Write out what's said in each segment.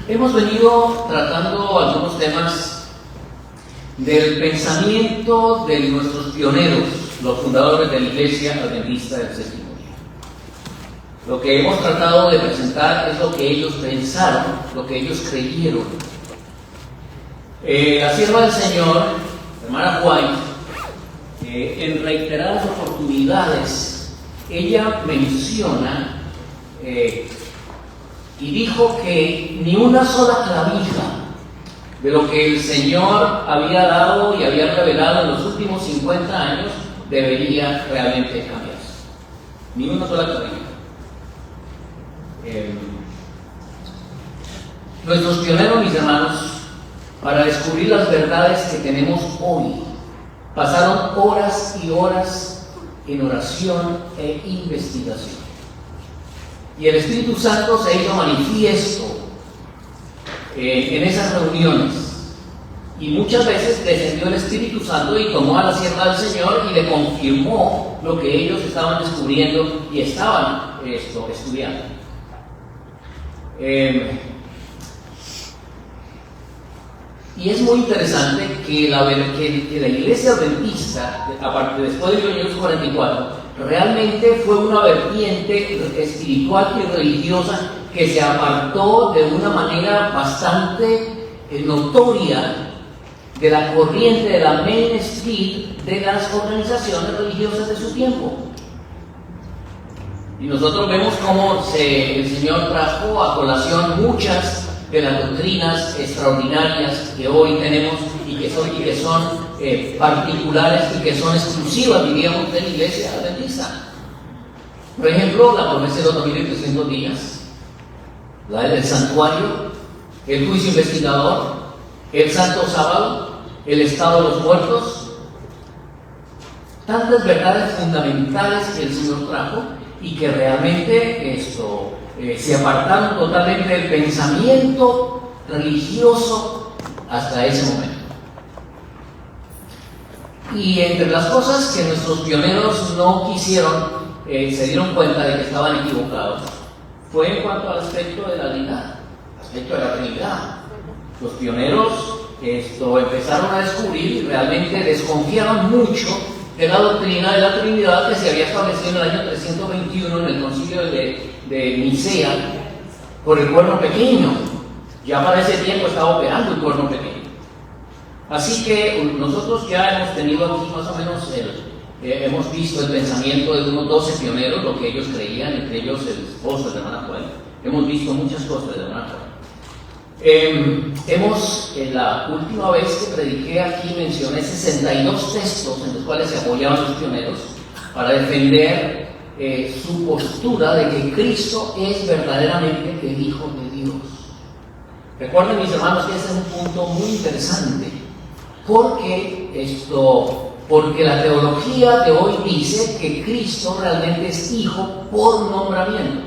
Hemos venido tratando algunos temas del pensamiento de nuestros pioneros, los fundadores de la Iglesia Adventista del Séptimo Día. Lo que hemos tratado de presentar es lo que ellos pensaron, lo que ellos creyeron. La sierva del Señor, hermana White, en reiteradas oportunidades, ella menciona y dijo que ni una sola clavija de lo que el Señor había dado y había revelado en los últimos 50 años debería realmente cambiarse. Ni una sola clavija. Nuestros pioneros, mis hermanos, para descubrir las verdades que tenemos hoy, pasaron horas y horas en oración e investigación. Y el Espíritu Santo se hizo manifiesto en esas reuniones. Y muchas veces descendió el Espíritu Santo y tomó a la sierva del Señor y le confirmó lo que ellos estaban descubriendo y estaban estudiando. Y es muy interesante que la Iglesia Adventista, aparte después de 1944, realmente fue una vertiente espiritual y religiosa que se apartó de una manera bastante notoria de la corriente de la Main Street de las organizaciones religiosas de su tiempo. Y nosotros vemos cómo el Señor trajo a colación muchas de las doctrinas extraordinarias que hoy tenemos y que son particulares y que son exclusivas, diríamos, de la Iglesia Adventista. Por ejemplo, la promesa de los 2300 días, la del santuario, el juicio investigador, el santo sábado, el estado de los muertos, tantas verdades fundamentales que el Señor trajo y que realmente se apartaron totalmente del pensamiento religioso hasta ese momento. Y entre las cosas que nuestros pioneros no quisieron, se dieron cuenta de que estaban equivocados, fue en cuanto al aspecto de la deidad, aspecto de la Trinidad. Los pioneros empezaron a descubrir y realmente desconfiaban mucho de la doctrina de la Trinidad que se había establecido en el año 321 en el concilio de Nicea por el cuerno pequeño. Ya para ese tiempo estaba operando el cuerno pequeño. Así que nosotros ya hemos tenido aquí más o menos hemos visto el pensamiento de unos 12 pioneros, lo que ellos creían, entre ellos el esposo de la hermana Juan. Hemos visto muchas cosas de la hermana Juan. La última vez que prediqué aquí mencioné 62 textos en los cuales se apoyaban los pioneros para defender su postura de que Cristo es verdaderamente el Hijo de Dios. Recuerden, mis hermanos, que ese es un punto muy interesante, porque la teología de hoy dice que Cristo realmente es Hijo por nombramiento,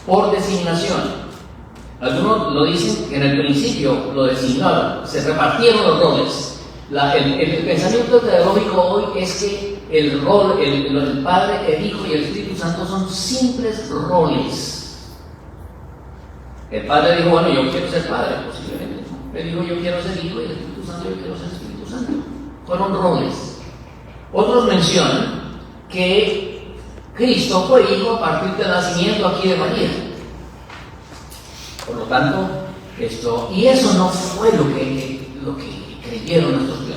por designación. Algunos lo dicen que en el principio lo designaron, se repartieron los roles. El pensamiento teológico hoy es que el Padre, el Hijo y el Espíritu Santo son simples roles. El Padre dijo, bueno, yo quiero ser Padre, posiblemente. Él dijo, yo quiero ser Hijo, y el Espíritu Santo, yo quiero ser Espíritu Santo. Fueron roles. Otros mencionan que Cristo fue Hijo a partir del nacimiento aquí de María. Por lo tanto, y eso no fue lo que creyeron nuestros pioneros.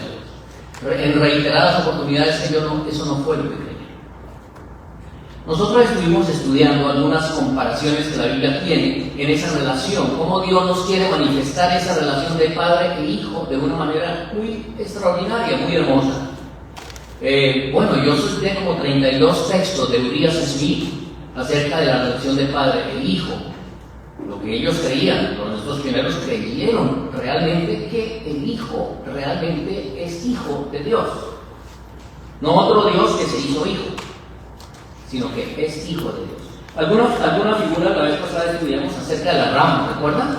En reiteradas oportunidades eso no fue lo que creyeron. Nosotros estuvimos estudiando algunas comparaciones que la Biblia tiene en esa relación, cómo Dios nos quiere manifestar esa relación de Padre e Hijo de una manera muy extraordinaria, muy hermosa. Yo estudié como 32 textos de Urias Smith acerca de la relación de Padre e Hijo. Lo que ellos creían, nuestros pioneros creyeron realmente que el Hijo realmente es Hijo de Dios. No otro Dios que se hizo Hijo, sino que es Hijo de Dios. Alguna figura la vez pasada estudiamos acerca de la rama, ¿recuerdan?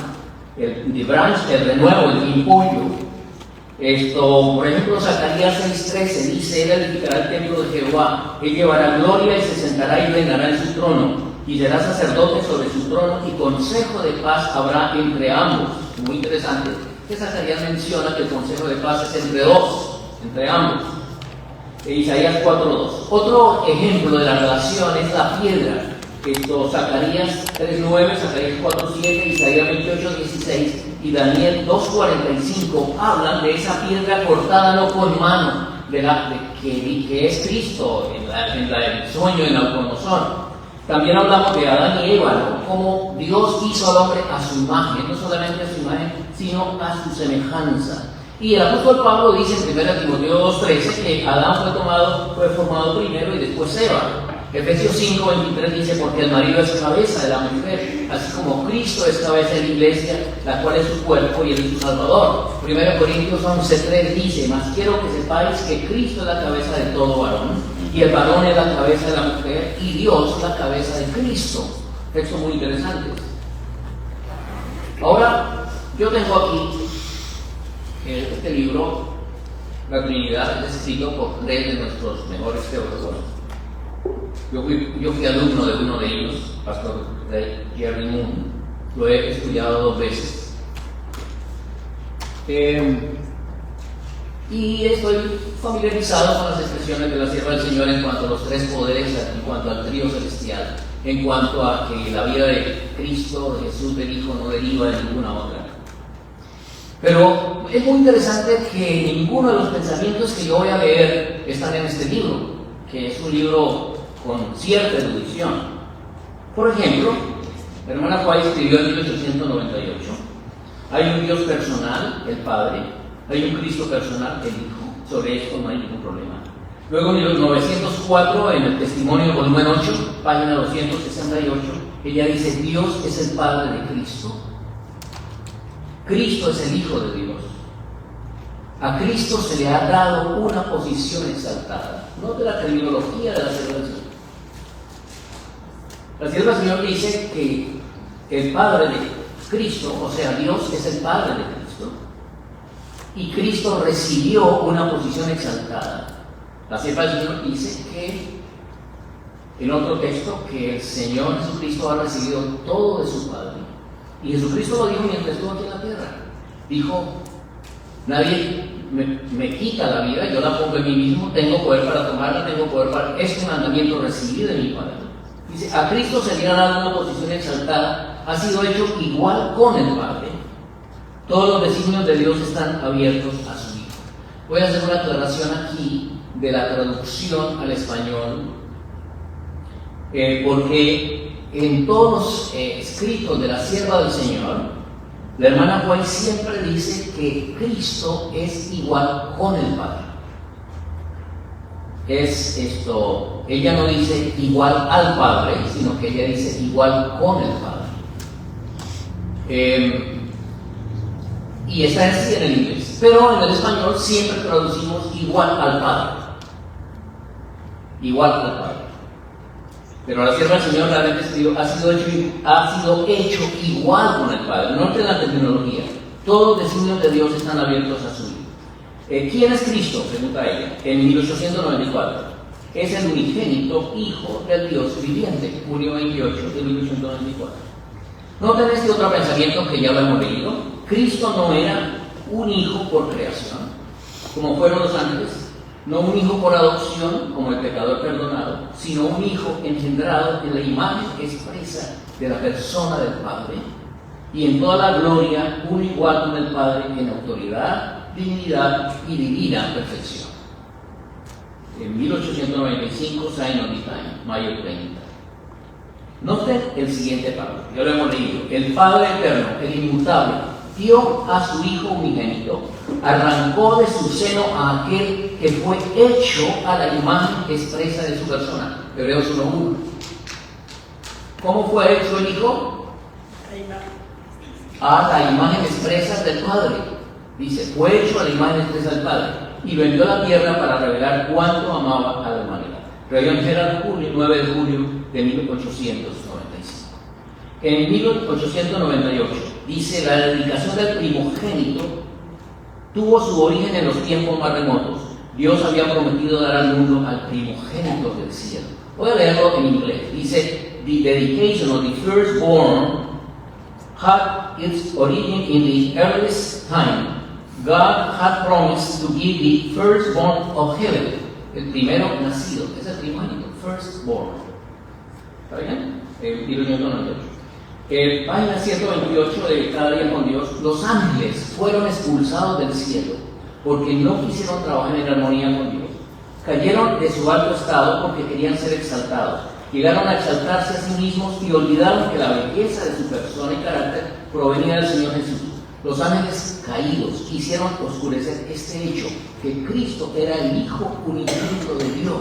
El branch, el renuevo, el pimpollo. Por ejemplo, Zacarías 6:13 dice: Él edificará el templo de Jehová, Él llevará gloria y se sentará y reinará en su trono, y será sacerdote sobre su trono, y consejo de paz habrá entre ambos. Muy interesante que Zacarías menciona que el consejo de paz es entre dos, entre ambos. Isaías 4:2. Otro ejemplo de la relación es la piedra. Zacarías 3:9, Zacarías 4:7, Isaías 28:16 y Daniel 2:45 hablan de esa piedra cortada no con mano, que es Cristo en el sueño de Nabucodonosor. También hablamos de Adán y Eva, ¿no? Como Dios hizo al hombre a su imagen, no solamente a su imagen, sino a su semejanza. Y el apóstol Pablo dice en 1 Timoteo 2:13 que Adán fue formado primero y después Eva. Efesios 5:23 dice, porque el marido es cabeza de la mujer, así como Cristo es cabeza de la iglesia, la cual es su cuerpo y él es su salvador. 1 Corintios 11:3 dice, mas quiero que sepáis que Cristo es la cabeza de todo varón, y el varón es la cabeza de la mujer, y Dios la cabeza de Cristo. Texto muy interesante. Ahora, yo tengo aquí este libro, La Trinidad, es escrito por 3 de nuestros mejores teólogos. Yo fui alumno de uno de ellos, Pastor Jerry Moon. Lo he estudiado 2 veces. Y estoy familiarizado con las expresiones de la sierva del Señor en cuanto a los 3 poderes, en cuanto al trío celestial, en cuanto a que la vida de Cristo, de Jesús, del Hijo, no deriva de ninguna otra. Pero es muy interesante que ninguno de los pensamientos que yo voy a leer están en este libro, que es un libro con cierta erudición. Por ejemplo, la hermana White escribió en 1898, hay un Dios personal, el Padre, hay un Cristo personal, el Hijo. Sobre esto no hay ningún problema. Luego en 1904, en el Testimonio, volumen 8, página 268, ella dice, Dios es el Padre de Cristo. Cristo es el Hijo de Dios. A Cristo se le ha dado una posición exaltada. No de la terminología de la sierva del Señor. La sierva del Señor dice que el Padre de Cristo, o sea, Dios es el Padre de Cristo, y Cristo recibió una posición exaltada. La sierva del Señor dice que, en otro texto, que el Señor Jesucristo ha recibido todo de su Padre. Y Jesucristo lo dijo mientras estuvo aquí en la tierra. Dijo, nadie me quita la vida, yo la pongo en mí mismo, tengo poder para tomarla, tengo poder para... Este mandamiento recibí de mi Padre. Dice, a Cristo se le ha dado una posición exaltada, ha sido hecho igual con el Padre. Todos los designios de Dios están abiertos a su Hijo. Voy a hacer una aclaración aquí de la traducción al español, porque en todos los escritos de la sierva del Señor, la hermana White siempre dice que Cristo es igual con el Padre. Ella no dice igual al Padre, sino que ella dice igual con el Padre. Y está así en el inglés. Pero en el español siempre traducimos igual al Padre. Igual al Padre. Pero la sierva del Señor realmente ha sido hecho igual con el Padre. Noten la terminología. Todos los designios de Dios están abiertos a su Hijo. ¿Quién es Cristo? Pregunta ella. En 1894. Es el unigénito Hijo del Dios viviente. Julio 28 de 1894. Noten este otro pensamiento que ya lo hemos leído. Cristo no era un hijo por creación, como fueron los ángeles. No un hijo por adopción, como el pecador perdonado, sino un hijo engendrado en la imagen expresa de la persona del Padre, y en toda la gloria, uno igual con el Padre en autoridad, dignidad y divina perfección. En 1895, Sign of the Time, mayo 30. Noten el siguiente párrafo, ya lo hemos leído. El Padre eterno, el inmutable, dio a su Hijo unigénito, arrancó de su seno a aquel que fue hecho a la imagen expresa de su persona. Hebreos 1:1. ¿Cómo fue hecho el Hijo? A la imagen expresa del Padre. Dice, fue hecho a la imagen expresa del Padre, y lo envió a la tierra para revelar cuánto amaba a la humanidad. Reveló en Gerard 9 de julio de 1895. En 1898 dice, la dedicación del primogénito tuvo su origen en los tiempos más remotos. Dios había prometido dar al mundo al primogénito del cielo. Voy a leerlo en inglés. Dice, the dedication of the firstborn had its origin in the earliest time. God had promised to give the firstborn of heaven, el primero nacido, es el primogénito, firstborn. ¿Está bien? Tiro Newton 98. Página 128 de Cada día con Dios. Los ángeles fueron expulsados del cielo porque no quisieron trabajar en armonía con Dios. Cayeron de su alto estado porque querían ser exaltados. Llegaron a exaltarse a sí mismos y olvidaron que la belleza de su persona y carácter provenía del Señor Jesús. Los ángeles caídos quisieron oscurecer este hecho, que Cristo era el Hijo unigénito de Dios,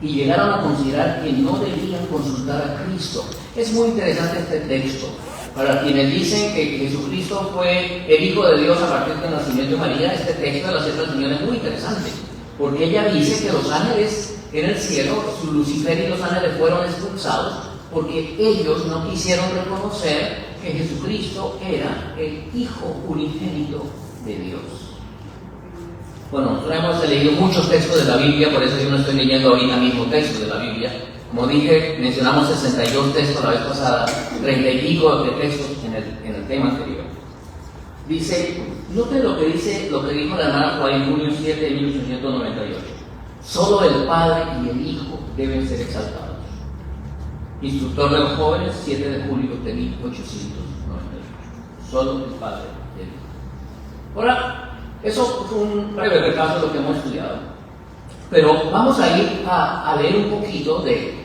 y llegaron a considerar que no debían consultar a Cristo. Es muy interesante este texto. Para quienes dicen que Jesucristo fue el Hijo de Dios a partir del nacimiento de María, este texto de la Sierva del Señor es muy interesante, porque ella dice que los ángeles en el cielo, Lucifer y los ángeles fueron expulsados porque ellos no quisieron reconocer que Jesucristo era el Hijo unigénito de Dios. Bueno, nosotros hemos leído muchos textos de la Biblia, por eso yo no estoy leyendo ahorita mismo textos de la Biblia. Como dije, mencionamos 62 textos la vez pasada, 30 y pico de textos en el tema anterior. Dice, noten lo que dijo la hermana Juárez en junio 7 de 1898. Solo el Padre y el Hijo deben ser exaltados. Instructor de los jóvenes, 7 de julio de 1898. Solo el Padre y el Hijo. Ahora, eso fue un breve repaso de lo que hemos estudiado. Pero vamos a ir a leer un poquito de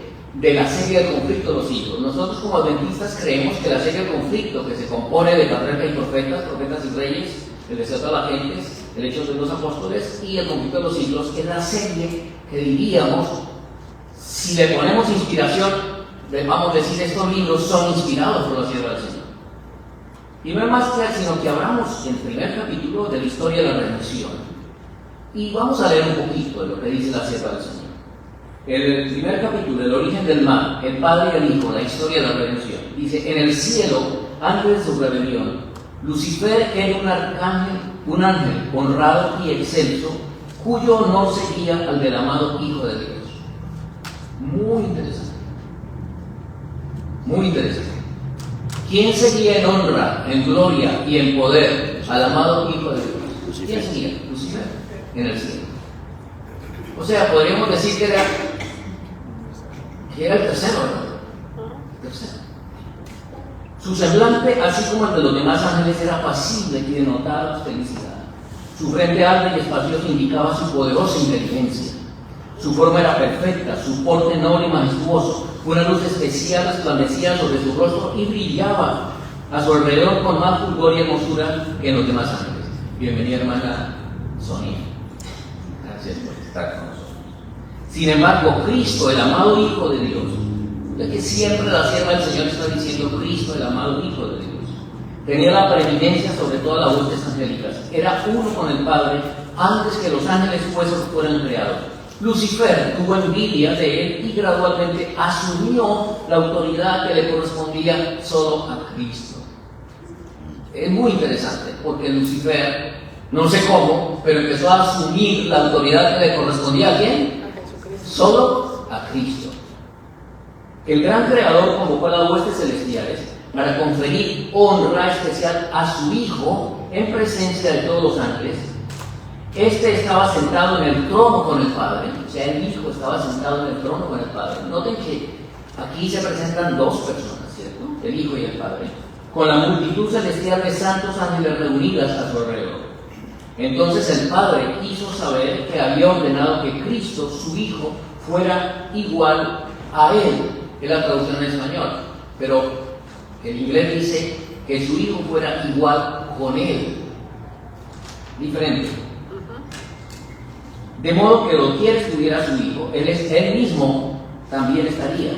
la serie del conflicto de los siglos. Nosotros como adventistas creemos que la serie del conflicto, que se compone de patriarcas y profetas y reyes, el deseo de las gentes, el hecho de los apóstoles y el conflicto de los siglos, es la serie que diríamos, si le ponemos inspiración, vamos a decir, estos libros son inspirados por la sierva del Señor. Y no es más que sino que abramos el primer capítulo de la historia de la redención. Y vamos a leer un poquito de lo que dice la sierva del Señor. El primer capítulo, el origen del mal, el Padre y el Hijo, la historia de la redención. Dice, en el cielo, antes de su rebelión, Lucifer era un ángel honrado y excelso, cuyo honor seguía al del amado Hijo de Dios. Muy interesante. Muy interesante. ¿Quién seguía en honra, en gloria y en poder al amado Hijo de Dios? ¿Quién seguía? Lucifer, en el cielo. O sea, podríamos decir que era el tercero, ¿no? El tercero. Su semblante, así como el de los demás ángeles, era apacible y denotaba felicidad. Su frente alta y espaciosa indicaba su poderosa inteligencia. Su forma era perfecta, su porte noble y majestuoso. Una luz especial resplandecía sobre su rostro y brillaba a su alrededor con más fulgor y hermosura que en los demás ángeles. Bienvenida, hermana Sonia. Gracias por estar con nosotros. Sin embargo, Cristo, el amado Hijo de Dios, ya que siempre la sierva del Señor está diciendo Cristo, el amado Hijo de Dios, tenía la preeminencia sobre todas las huestes angélicas. Era uno con el Padre antes que los ángeles fueran creados. Lucifer tuvo envidia de él y gradualmente asumió la autoridad que le correspondía solo a Cristo. Es muy interesante porque Lucifer, no sé cómo, pero empezó a asumir la autoridad que le correspondía a ¿quién? Solo a Cristo. El gran creador convocó a las huestes celestiales para conferir honra especial a su Hijo en presencia de todos los ángeles. Este estaba sentado en el trono con el Padre, o sea, el Hijo estaba sentado en el trono con el Padre. Noten que aquí se presentan dos personas, ¿cierto? El Hijo y el Padre, con la multitud celestial de santos ángeles reunidas a su alrededor. Entonces el Padre quiso saber que había ordenado que Cristo, su Hijo, fuera igual a Él. Es la traducción en español, pero el inglés dice que su Hijo fuera igual con Él. Diferente. De modo que doquier estuviera su Hijo, él mismo también estaría.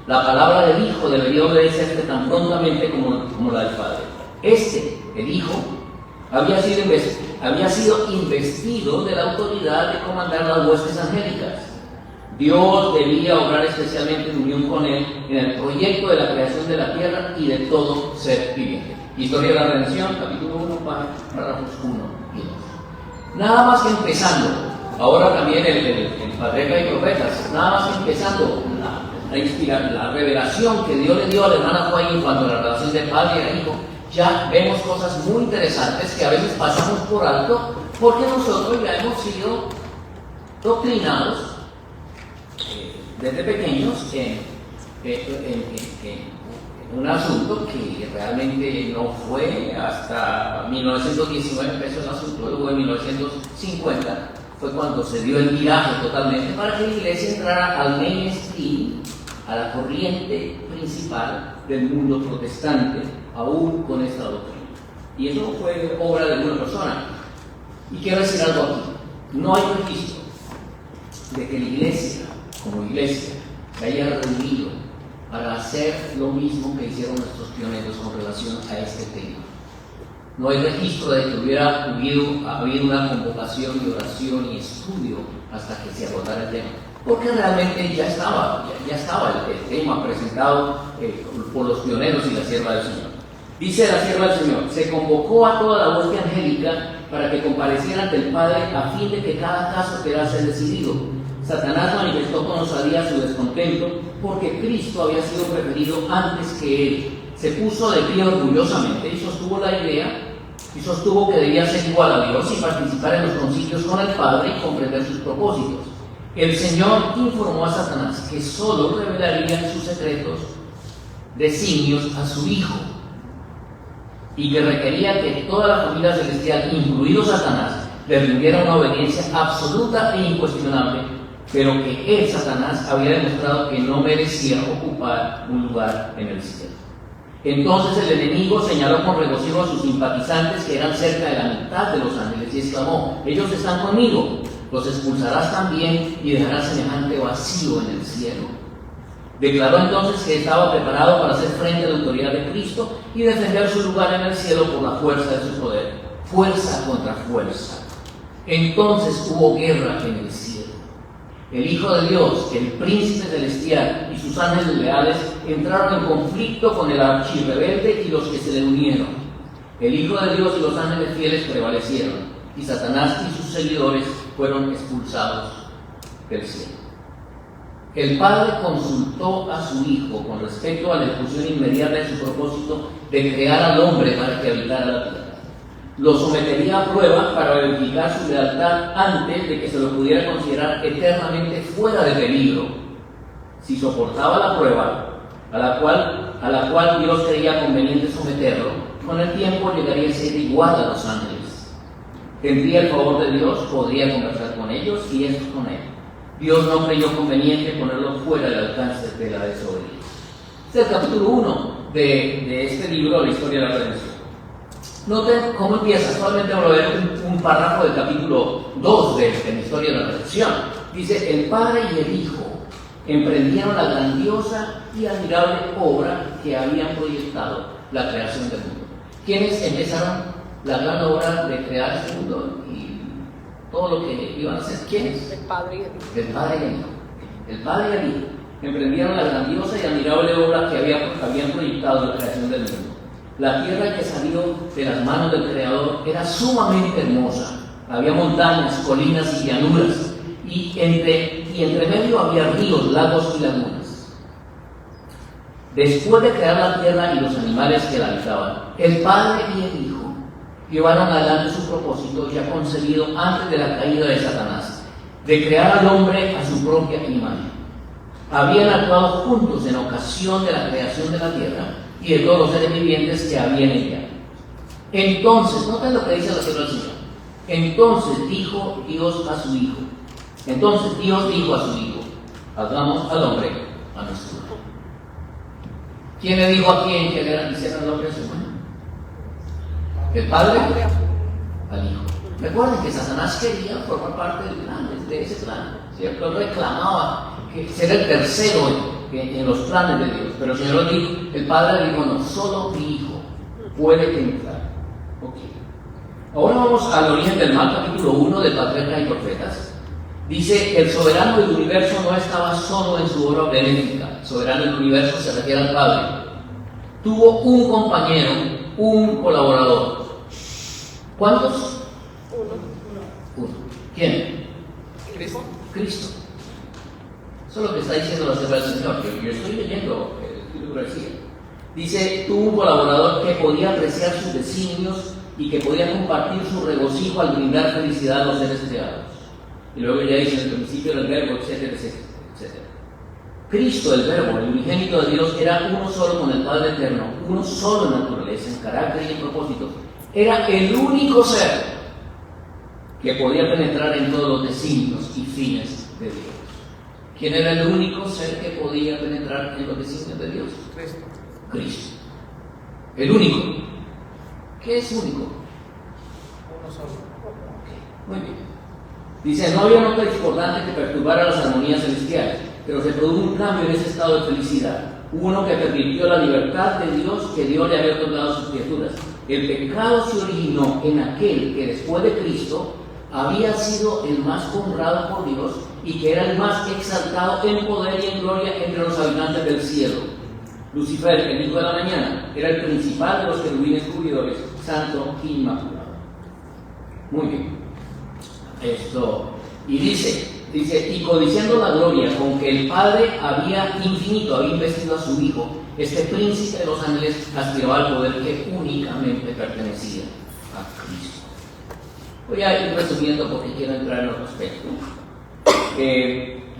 La palabra del Hijo debería obedecerse tan prontamente como la del Padre. El Hijo, había sido investido de la autoridad de comandar las huestes angélicas. Dios debía obrar especialmente en unión con él en el proyecto de la creación de la tierra y de todo ser viviente. Historia de la Redención, capítulo 1, párrafos 1 y 2. Nada más que empezando. Ahora también el patriarca y profetas, nada más empezando la revelación que Dios le dio a la hermana Juan en cuanto a la relación de padre a hijo, ya vemos cosas muy interesantes que a veces pasamos por alto porque nosotros ya hemos sido doctrinados desde pequeños en un asunto que realmente no fue hasta 1919 empezó el asunto, luego en 1950 fue cuando se dio el viraje totalmente para que la iglesia entrara al mainstream, a la corriente principal del mundo protestante, aún con esta doctrina. Y eso fue obra de una persona. Y quiero decir algo aquí, no hay registro de que la iglesia, como iglesia, se haya reunido para hacer lo mismo que hicieron nuestros pioneros con relación a este tema. No hay registro de que hubiera habido una convocación de oración y estudio hasta que se abordara el tema, porque realmente ya estaba el tema presentado por los pioneros y la sierva del Señor. Dice la sierva del Señor: se convocó a toda la hueste angélica para que compareciera ante el Padre a fin de que cada caso quedase decidido. Satanás manifestó con osadía su descontento porque Cristo había sido preferido antes que él. Se puso de pie orgullosamente y sostuvo la idea y sostuvo que debía ser igual a Dios y participar en los concilios con el Padre y comprender sus propósitos. El Señor informó a Satanás que solo revelaría sus secretos designios a su Hijo y que requería que toda la familia celestial, incluido Satanás, le rindiera una obediencia absoluta e incuestionable, pero que él, Satanás, había demostrado que no merecía ocupar un lugar en el cielo. Entonces el enemigo señaló con regocijo a sus simpatizantes, que eran cerca de la mitad de los ángeles, y exclamó: ellos están conmigo, los expulsarás también y dejarás semejante vacío en el cielo. Declaró entonces que estaba preparado para hacer frente a la autoridad de Cristo y defender su lugar en el cielo por la fuerza de su poder, fuerza contra fuerza. Entonces hubo guerra en el cielo. El Hijo de Dios, el Príncipe Celestial y sus ángeles leales entraron en conflicto con el archirrebelde y los que se le unieron. El Hijo de Dios y los ángeles fieles prevalecieron, y Satanás y sus seguidores fueron expulsados del cielo. El Padre consultó a su Hijo con respecto a la ejecución inmediata de su propósito de crear al hombre para que habitara la tierra. Lo sometería a prueba para verificar su lealtad antes de que se lo pudiera considerar eternamente fuera de peligro. Si soportaba la prueba a la cual Dios creía conveniente someterlo, con el tiempo llegaría a ser igual a los ángeles. Tendría el favor de Dios, podría conversar con ellos y estos con él. Dios no creyó conveniente ponerlo fuera del alcance de la desobediencia. Este es el capítulo 1 de este libro, La Historia de la Redención. Noten cómo empieza. Solamente vamos a ver un párrafo del capítulo 2 de la Historia de la Redención. Dice: el Padre y el Hijo emprendieron la grandiosa y admirable obra que habían proyectado, la creación del mundo. ¿Quiénes empezaron la gran obra de crear este mundo y todo lo que iban a hacer? ¿Quiénes? El Padre y el Hijo. El Padre y el Hijo. El Padre y el Hijo emprendieron la grandiosa y admirable obra que habían proyectado, la creación del mundo. La tierra que salió de las manos del Creador era sumamente hermosa. Había montañas, colinas y llanuras, y entre medio había ríos, lagos y lagunas. Después de crear la tierra y los animales que la habitaban, el Padre y el Hijo llevaron adelante su propósito ya concebido antes de la caída de Satanás, de crear al hombre a su propia imagen. Habían actuado juntos en ocasión de la creación de la tierra y de todos los seres vivientes que había en ella. Entonces, noten lo que dice la sierva del Señor. Entonces dijo Dios a su Hijo. Entonces Dios dijo a su Hijo: hagamos al hombre a nuestro imagen. ¿Quién le dijo a quién que hicieran al hombre a su imagen? El Padre al Hijo. Recuerden que Satanás quería formar parte del plan, de ese plan, ¿cierto? Él reclamaba que ser el tercero en los planes de Dios, pero el Señor dijo, el Padre dijo: no, solo mi Hijo puede entrar. Okay. Ahora vamos al origen del mal, capítulo 1 de Patriarcas y Profetas. Dice: el soberano del universo no estaba solo en su obra benéfica. El soberano del universo se refiere al Padre. Tuvo un compañero, un colaborador. ¿Cuántos? Uno. ¿Quién? Cristo. Cristo. Eso es lo que está diciendo la sierva del Señor. Yo estoy leyendo el libro de Isaías. Dice, tuvo un colaborador que podía apreciar sus designios y que podía compartir su regocijo al brindar felicidad a los seres creados. Y luego ya dice, en el principio del verbo, etcétera, etcétera, etcétera. Cristo, el verbo, el unigénito de Dios, era uno solo con el Padre eterno, uno solo en naturaleza, en carácter y en propósito. Era el único ser que podía penetrar en todos los designios y fines de Dios. ¿Quién era el único ser que podía penetrar en los designios de Dios? Cristo. El único. ¿Qué es único? Uno solo. Okay, muy bien. Dice, no había nota discordante que perturbara las armonías celestiales, pero se produjo un cambio en ese estado de felicidad. Uno que permitió la libertad de Dios que Dios le había otorgado a sus criaturas. El pecado se originó en aquel que después de Cristo había sido el más honrado por Dios y que era el más exaltado en poder y en gloria entre los habitantes del cielo. Lucifer, el hijo de la mañana, era el principal de los querubines cubridores, santo e inmaculado. Muy bien. Y dice, y codiciando la gloria con que el Padre había investido a su Hijo, este príncipe de los ángeles aspiraba al poder que únicamente pertenecía a Cristo. Voy a ir resumiendo porque quiero entrar en otro aspecto.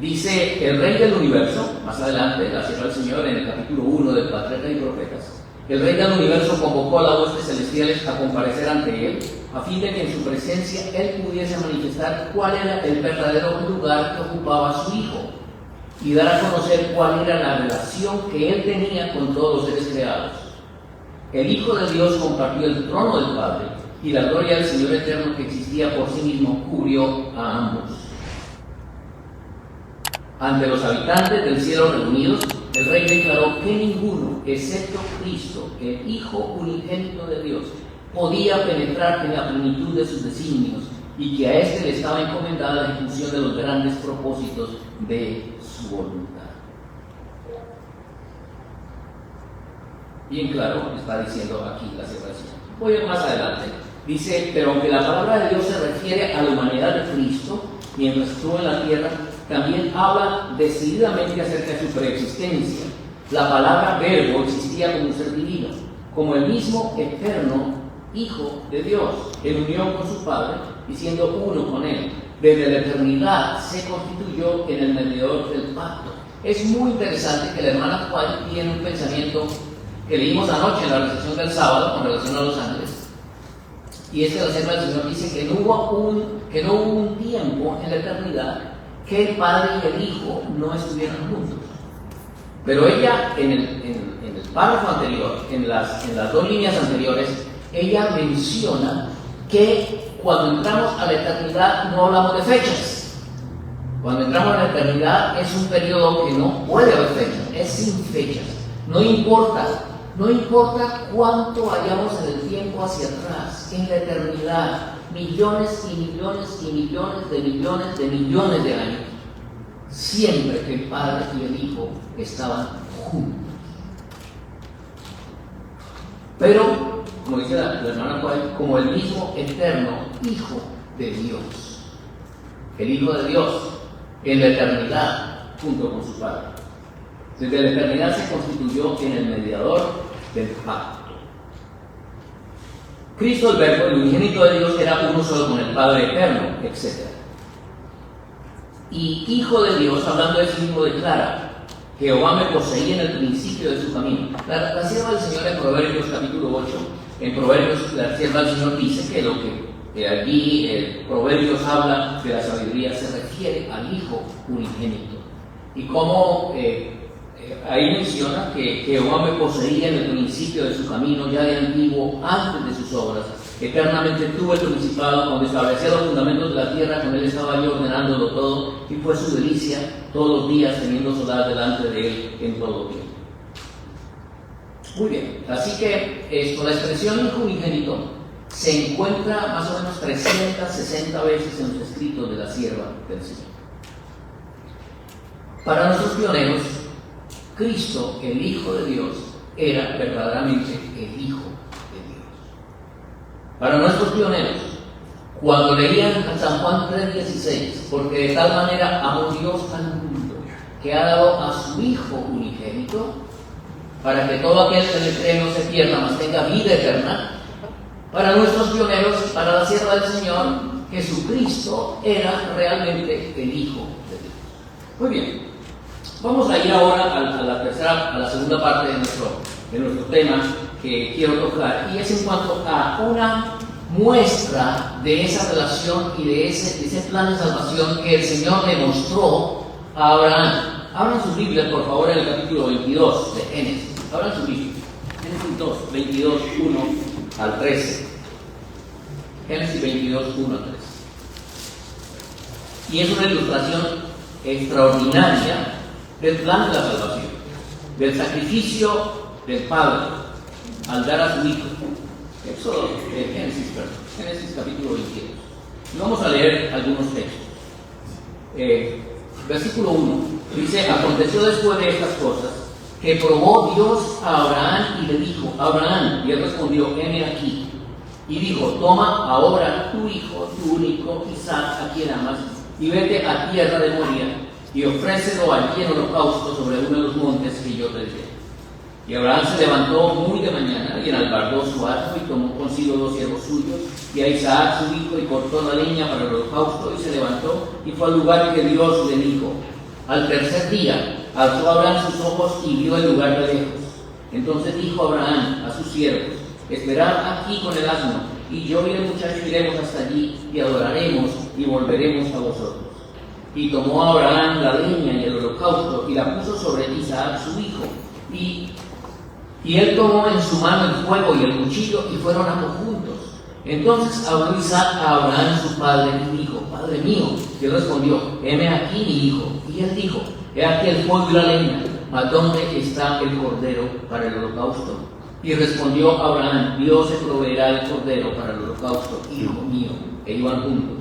Dice el Rey del Universo, más adelante, la sierva del Señor, en el capítulo 1 del Patriarca y Profetas, el Rey del Universo convocó a las huestes celestiales a comparecer ante él, a fin de que en su presencia él pudiese manifestar cuál era el verdadero lugar que ocupaba su Hijo y dar a conocer cuál era la relación que él tenía con todos los seres creados. El Hijo de Dios compartió el trono del Padre y la gloria del Señor eterno que existía por sí mismo cubrió a ambos. Ante los habitantes del cielo reunidos, el Rey declaró que ninguno, excepto Cristo, el Hijo unigénito de Dios, podía penetrar en la plenitud de sus designios y que a éste le estaba encomendada la ejecución de los grandes propósitos de su voluntad. Bien claro está diciendo aquí la separación. Voy a ir más adelante. Dice, pero aunque la palabra de Dios se refiere a la humanidad de Cristo, mientras estuvo en la tierra, también habla decididamente acerca de su preexistencia. La palabra verbo existía como un ser divino, como el mismo eterno Hijo de Dios, en unión con su Padre y siendo uno con Él. Desde la eternidad se constituyó en el mediador del pacto. Es muy interesante que la hermana Juan tiene un pensamiento que leímos anoche en la reflexión del sábado con relación a los ángeles. Y es que la sierva del Señor dice que no hubo un tiempo en la eternidad que el Padre y el Hijo no estuvieran juntos. Pero ella, en el párrafo anterior, en las dos líneas anteriores, ella menciona que cuando entramos a la eternidad no hablamos de fechas. Cuando entramos a la eternidad es un periodo que no puede haber fechas, es sin fechas. No importa cuánto vayamos en el tiempo hacia atrás, en la eternidad, millones y millones y millones de millones de millones de años, siempre que el Padre y el Hijo estaban juntos. Pero, como dice la hermana Juan, como el mismo eterno Hijo de Dios, el Hijo de Dios en la eternidad junto con su Padre. Desde la eternidad se constituyó en el mediador del pacto. Cristo, el Verbo, el unigénito de Dios, era uno solo con el Padre eterno, etc. Y Hijo de Dios, hablando de sí mismo, declara: Jehová me poseía en el principio de su camino. La sierva del Señor en Proverbios capítulo 8, en Proverbios la sierva del Señor dice que lo que allí Proverbios habla de la sabiduría se refiere al Hijo unigénito. Y como ahí menciona que Jehová me poseía en el principio de su camino, ya de antiguo, antes de sus obras. Eternamente tuvo el principado, cuando establecía los fundamentos de la tierra, con él estaba yo ordenándolo todo, y fue su delicia todos los días teniendo soledad delante de él en todo tiempo. Muy bien, así que la expresión Hijo unigénito se encuentra más o menos 360 veces en los escritos de la sierva del Señor. Para nuestros pioneros, Cristo, el Hijo de Dios, era verdaderamente el Hijo de Dios. Para nuestros pioneros, cuando leían a San Juan 3:16, porque de tal manera amó Dios al mundo, que ha dado a su Hijo unigénito, para que todo aquel que en él cree no se pierda, mas tenga vida eterna. Para nuestros pioneros, para la sierva del Señor, Jesucristo era realmente el Hijo de Dios. Muy bien, vamos a ir ahora a la segunda parte de nuestro tema que quiero tocar, y es en cuanto a una muestra de esa relación y de ese plan de salvación que el Señor le mostró a Abraham. Abran sus Biblias, por favor, en el capítulo 22 de Génesis. Abran sus Biblias. Génesis 2, 22, 1 al 13. Génesis 22, 1 al 13. Y es una ilustración extraordinaria del plan de la salvación, del sacrificio del Padre al dar a su Hijo. Éxodo, Génesis capítulo 22. Vamos a leer algunos textos. Versículo 1 dice: aconteció después de estas cosas que probó Dios a Abraham y le dijo: Abraham, y él respondió: heme aquí. Y dijo: toma ahora tu hijo, tu único Isaac, a quien amas, y vete a tierra de Moría, y ofrécelo allí en holocausto sobre uno de los montes que yo te diré. Y Abraham se levantó muy de mañana y enalbardó su asno y tomó consigo 2 siervos suyos y a Isaac su hijo, y cortó la leña para el holocausto, y se levantó y fue al lugar que Dios le dijo. Al tercer día alzó Abraham sus ojos y vio el lugar de lejos. Entonces dijo Abraham a sus siervos: esperad aquí con el asno, y yo y el muchacho iremos hasta allí y adoraremos y volveremos a vosotros. Y tomó Abraham la leña y el holocausto y la puso sobre Isaac su hijo, y él tomó en su mano el fuego y el cuchillo, y fueron ambos juntos. Entonces habló Isaac a Abraham su padre y dijo: Padre mío. Y él respondió: heme aquí mi hijo. Y él dijo: he aquí el fuego y la leña, ¿a dónde está el cordero para el holocausto? Y respondió Abraham: Dios se proveerá el cordero para el holocausto, hijo mío. E iban juntos.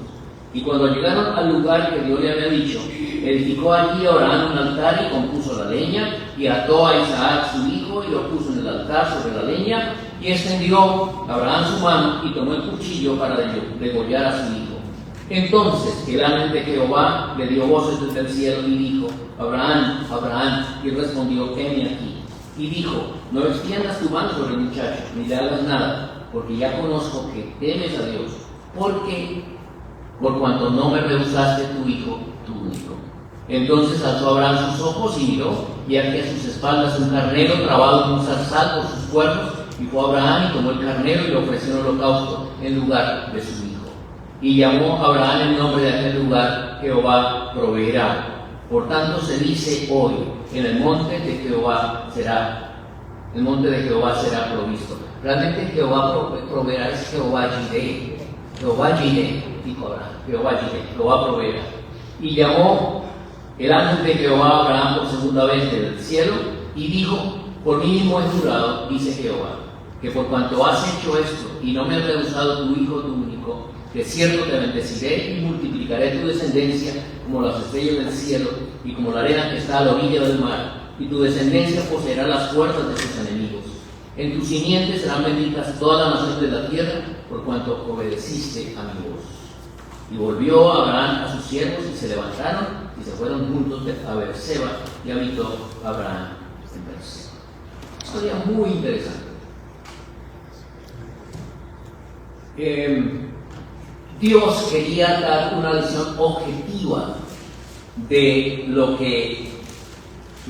Y cuando llegaron al lugar que Dios le había dicho, edificó allí Abraham un altar y compuso la leña, y ató a Isaac su hijo y lo puso en el altar sobre la leña, y extendió Abraham su mano y tomó el cuchillo para degollar a su hijo. Entonces el ángel de Jehová le dio voces desde el cielo y dijo: Abraham, Abraham. Y respondió: heme aquí. Y dijo: no extiendas tu mano sobre el muchacho, ni le hagas nada, porque ya conozco que temes a Dios, por cuanto no me rehusaste tu hijo, tu único. Entonces alzó Abraham sus ojos y miró, y aquí a sus espaldas un carnero trabado en un zarzal por sus cuernos, y fue Abraham y tomó el carnero y le ofreció en holocausto en lugar de su hijo. Y llamó Abraham el nombre de aquel lugar: Jehová proveerá. Por tanto se dice hoy: en el monte de Jehová será provisto. Realmente Jehová proveerá es Jehová Jireh. Jehová Jireh, dijo Abraham, Jehová Jireh, Jehová proveerá. Y llamó el ángel de Jehová a Abraham por segunda vez desde el cielo, y dijo: por mí mismo he jurado, dice Jehová, que por cuanto has hecho esto, y no me has rehusado tu hijo, tu único, de cierto te bendeciré y multiplicaré tu descendencia como las estrellas del cielo y como la arena que está a la orilla del mar, y tu descendencia poseerá las puertas de sus enemigos. En tus simientes serán benditas todas las naciones de la tierra, por cuanto obedeciste a mi voz. Y volvió Abraham a sus siervos, y se levantaron y se fueron juntos a Beerseba, y habitó Abraham en Beerseba. Historia muy interesante. Dios quería dar una visión objetiva de lo que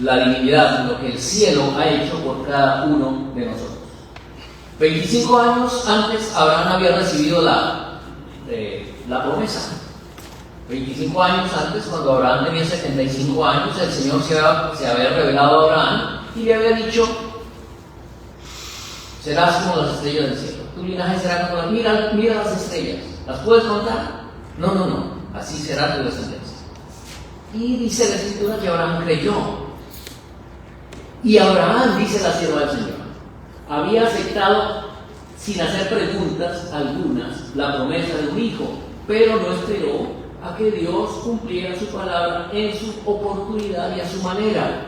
la divinidad, lo que el cielo ha hecho por cada uno de nosotros. 25 años antes Abraham había recibido la promesa. 25 años antes, cuando Abraham tenía 75 años, el Señor se había revelado a Abraham y le había dicho: serás como las estrellas del cielo, tu linaje será como mira las estrellas, ¿las puedes contar? No, así será tu descendencia. Y dice la Escritura que Abraham creyó. Y Abraham, dice la sierva del Señor, había aceptado sin hacer preguntas algunas la promesa de un hijo, pero no esperó a que Dios cumpliera su palabra en su oportunidad y a su manera.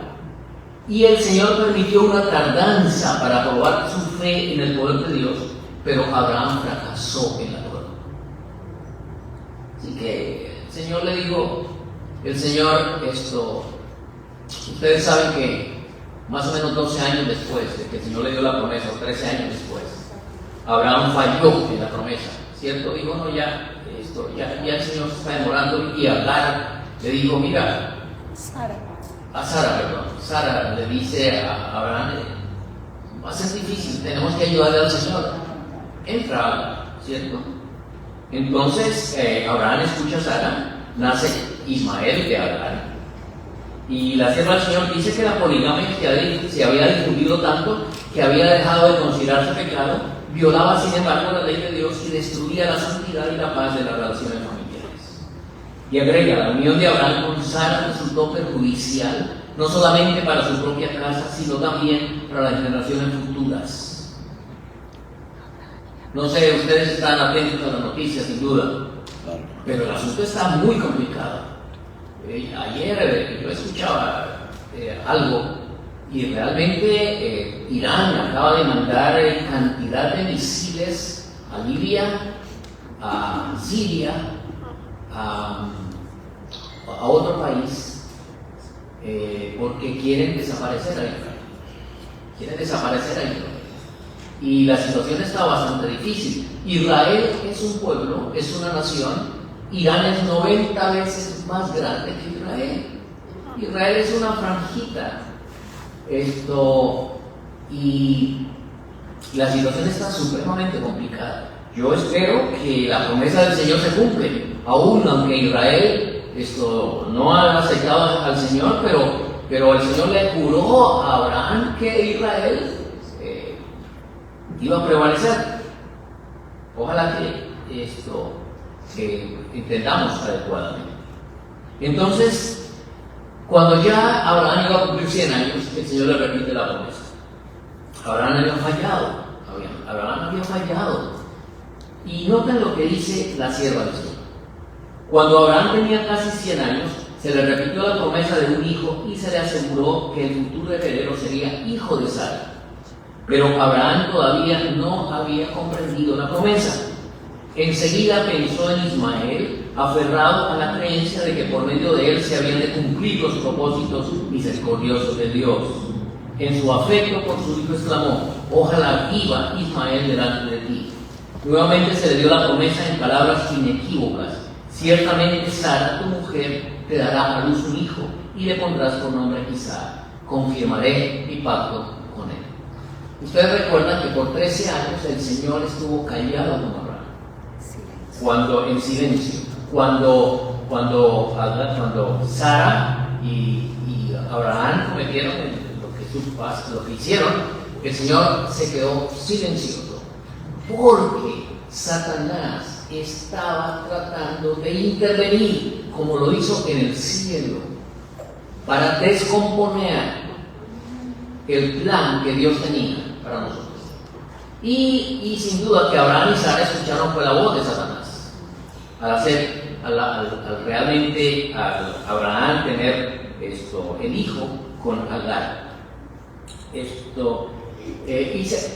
Y el Señor permitió una tardanza para probar su fe en el poder de Dios, pero Abraham fracasó en la prueba. Así que el Señor le dijo: Ustedes saben que más o menos 12 años después de que el Señor le dio la promesa, o 13 años después, Abraham falló en la promesa, ¿cierto? Dijo, no, ya el Señor se está demorando, y Agar le dijo, mira, Sara le dice a Abraham, va a ser difícil, tenemos que ayudarle al Señor, entra, ¿cierto? Entonces Abraham escucha a Sara, nace Ismael de Agar, y la sierva del Señor dice que la poligamia se había difundido tanto que había dejado de considerarse pecado, violaba sin embargo la ley de Dios y destruía la santidad y la paz de las relaciones familiares. Y agrega, la unión de Abraham con Sara resultó perjudicial, no solamente para su propia casa, sino también para las generaciones futuras. No sé, ustedes están atentos a las noticias, sin duda, pero el asunto está muy complicado. Ayer yo escuchaba algo, y realmente Irán acaba de mandar cantidad de misiles a Libia, a Siria, a otro país, porque quieren desaparecer a Israel. Y la situación está bastante difícil. Israel es un pueblo, es una nación. Irán es 90 veces más grande que Israel. Israel es una franjita. Y la situación está supremamente complicada. Yo espero que la promesa del Señor se cumple, aún aunque Israel no ha aceptado al Señor, pero el Señor le juró a Abraham que Israel iba a prevalecer. Ojalá que entendamos adecuadamente. Entonces, cuando ya Abraham iba a cumplir 100 años, el Señor le repite la promesa. Abraham había fallado. Y noten lo que dice la sierva del Señor. Cuando Abraham tenía casi 100 años, se le repitió la promesa de un hijo y se le aseguró que el futuro heredero sería hijo de Sara. Pero Abraham todavía no había comprendido la promesa. Enseguida pensó en Ismael, aferrado a la creencia de que por medio de él se habían de cumplir los propósitos misericordiosos de Dios. En su afecto por su hijo exclamó, ojalá viva Ismael delante de ti. Nuevamente se le dio la promesa en palabras inequívocas. Ciertamente Sara, tu mujer, te dará a luz un hijo y le pondrás por nombre Isaac. Confirmaré mi pacto con él. Ustedes recuerdan que por 13 años el Señor estuvo callado con Abraham. En silencio. Cuando Sara y Abraham cometieron lo que hicieron, el Señor se quedó silencioso, porque Satanás estaba tratando de intervenir, como lo hizo en el cielo, para descomponer el plan que Dios tenía para nosotros. Y sin duda que Abraham y Sara escucharon fue la voz de Satanás al realmente Abraham tener el hijo con Agar.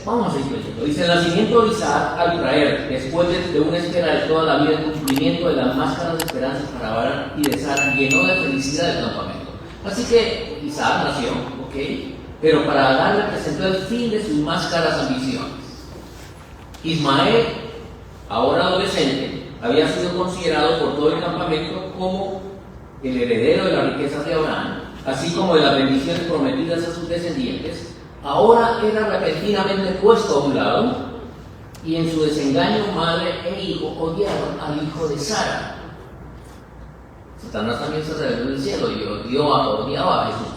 Vamos a ir leyendo. Dice, el nacimiento de Isaac al traer, después de una espera de toda la vida, el cumplimiento de las máscaras de esperanza para Abraham y de Sara, llenó de felicidad el campamento. Así que Isaac nació, pero para Agar representó el fin de sus máscaras ambiciones. Ismael, ahora adolescente, había sido considerado por todo el campamento como el heredero de las riquezas de Abraham, así como de las bendiciones prometidas a sus descendientes. Ahora era repentinamente puesto a un lado, y en su desengaño madre e hijo odiaron al hijo de Sara. Satanás también se reveló del cielo y odiaba a Jesús.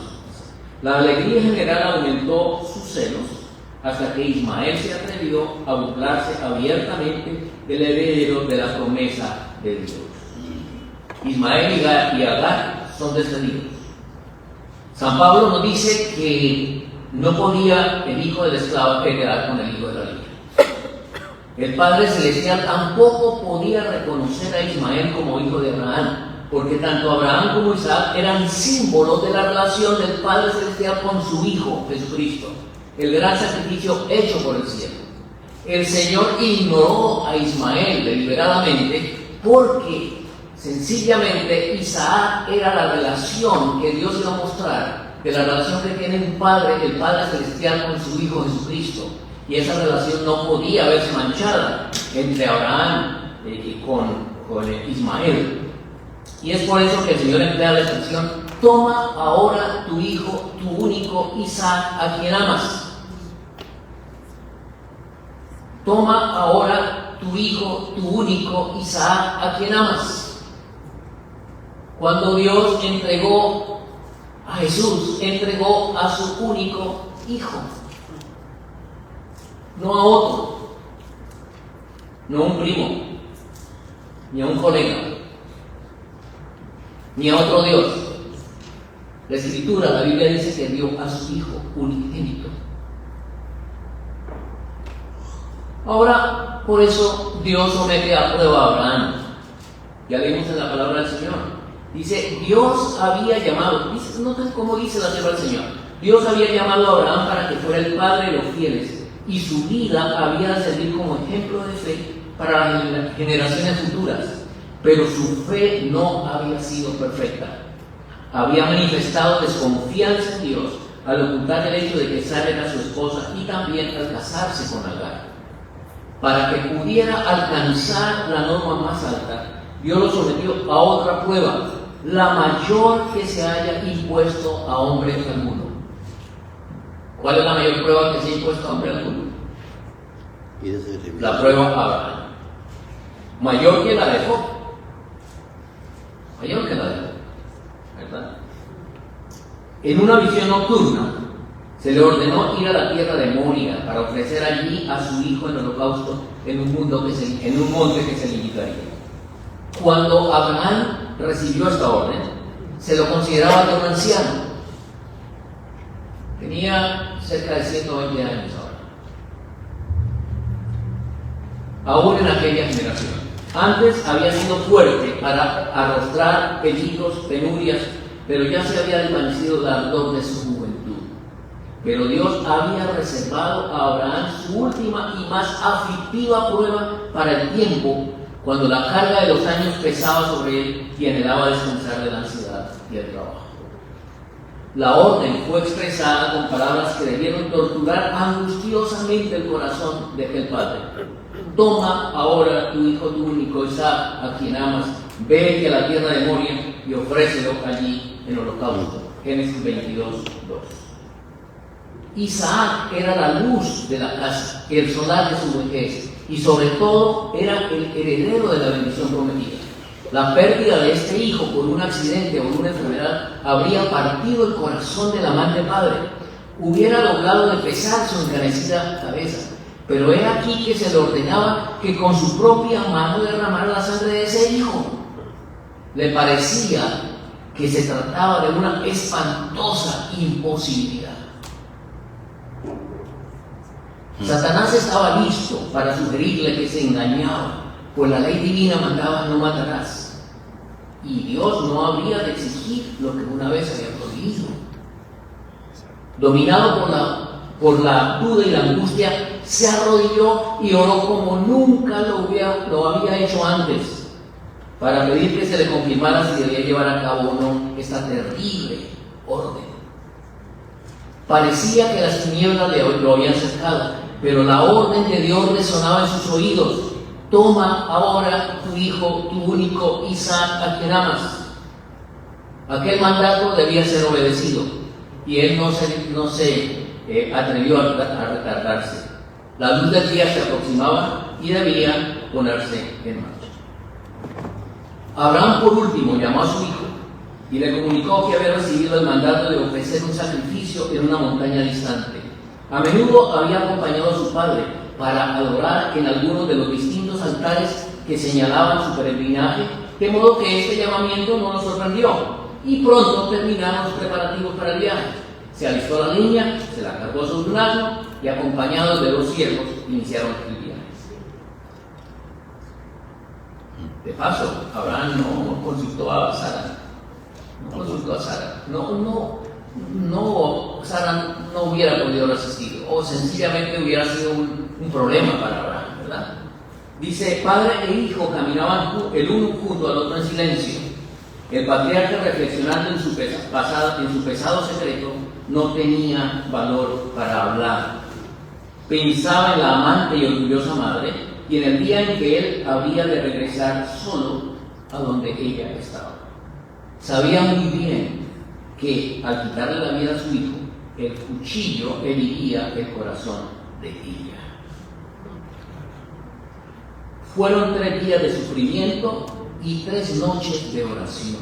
La alegría general aumentó sus celos hasta que Ismael se atrevió a burlarse abiertamente del heredero de la promesa de Dios. Ismael y Agar son descendidos. San Pablo nos dice que no podía el hijo del esclavo quedar con el hijo de la libre. El Padre Celestial tampoco podía reconocer a Ismael como hijo de Abraham, porque tanto Abraham como Isaac eran símbolos de la relación del Padre Celestial con su Hijo, Jesucristo, el gran sacrificio hecho por el cielo. El Señor ignoró a Ismael deliberadamente porque Sencillamente, Isaac era la relación que Dios iba a mostrar, de la relación que tiene un padre, el Padre Celestial, con su Hijo Jesucristo. Y esa relación no podía verse manchada entre Abraham y con Ismael. Y es por eso que el Señor emplea la expresión: toma ahora tu hijo, tu único Isaac, a quien amas. Toma ahora tu hijo, tu único Isaac, a quien amas. Cuando Dios entregó a Jesús, entregó a su único hijo, no a otro, no a un primo, ni a un colega, ni a otro Dios. La Escritura, la Biblia dice que dio a su Hijo unigénito. Ahora, por eso Dios somete a prueba a Abraham. Ya vimos en la palabra del Señor. Dice, Dios había llamado, noten cómo dice la palabra del Señor. Dios había llamado a Abraham para que fuera el padre de los fieles, y su vida había de servir como ejemplo de fe para las generaciones futuras. Pero su fe no había sido perfecta. Había manifestado desconfianza en Dios al ocultar el hecho de que Sara era su esposa y también al casarse con Agar. Para que pudiera alcanzar la norma más alta, Dios lo sometió a otra prueba, la mayor que se haya impuesto a hombre alguno. ¿Cuál es la mayor prueba que se ha impuesto a hombre alguno? La prueba a Abraham. Mayor que la de Job. Mayor que la de Job, ¿verdad? En una visión nocturna, se le ordenó ir a la tierra de Moria para ofrecer allí a su hijo en holocausto en un monte que se limitaría. Cuando Abraham recibió esta orden, se lo consideraba ya un anciano. Tenía cerca de 120 años ahora. Aún en aquella generación. Antes había sido fuerte para arrostrar peligros, penurias, pero ya se había desvanecido el ardor de su juventud. Pero Dios había reservado a Abraham su última y más aflictiva prueba para el tiempo, cuando la carga de los años pesaba sobre él y anhelaba descansar de la ansiedad y el trabajo. La orden fue expresada con palabras que debieron torturar angustiosamente el corazón de aquel padre. Toma ahora tu hijo, tu único Isaac, a quien amas, vete a la tierra de Moria y ofrécelo allí en holocausto. Génesis 22:2. Isaac era la luz de la casa, el solar de su vejez, y sobre todo era el heredero de la bendición prometida. La pérdida de este hijo por un accidente o una enfermedad habría partido el corazón del amante padre, hubiera doblado de pesar su encanecida cabeza. Pero era aquí que se le ordenaba que con su propia mano derramara la sangre de ese hijo. Le parecía que se trataba de una espantosa imposibilidad. Satanás estaba listo para sugerirle que se engañaba, pues la ley divina mandaba no matarás. Y Dios no habría de exigir lo que una vez había prohibido. Dominado por la duda y la angustia, se arrodilló y oró como nunca lo había hecho antes, para pedir que se le confirmara si debía llevar a cabo o no esta terrible orden. Parecía que las tinieblas lo habían cercado, pero la orden de Dios resonaba en sus oídos. Toma ahora tu hijo, tu único Isaac, a quien amas. Aquel mandato debía ser obedecido, y él no se atrevió a retardarse. La luz del día se aproximaba y debía ponerse en marcha. Abraham, por último, llamó a su hijo y le comunicó que había recibido el mandato de ofrecer un sacrificio en una montaña distante. A menudo había acompañado a su padre para adorar en algunos de los distintos altares que señalaban su peregrinaje, de modo que este llamamiento no nos sorprendió, y pronto terminaron los preparativos para el viaje. Se alistó la niña, se la cargó sobre un asno y, acompañados de 2 siervos, iniciaron el viaje. De paso, Abraham no consultó a Sara. Sara no hubiera podido resistir, o sencillamente hubiera sido un problema para Abraham, ¿verdad? Dice, padre e hijo caminaban el uno junto al otro en silencio. El patriarca, reflexionando en su pesado secreto, no tenía valor para hablar. Pensaba en la amante y orgullosa madre y en el día en que él había de regresar solo a donde ella estaba. Sabía muy bien que al quitarle la vida a su hijo, el cuchillo heriría el corazón de ella. Fueron 3 días de sufrimiento y 3 noches de oración.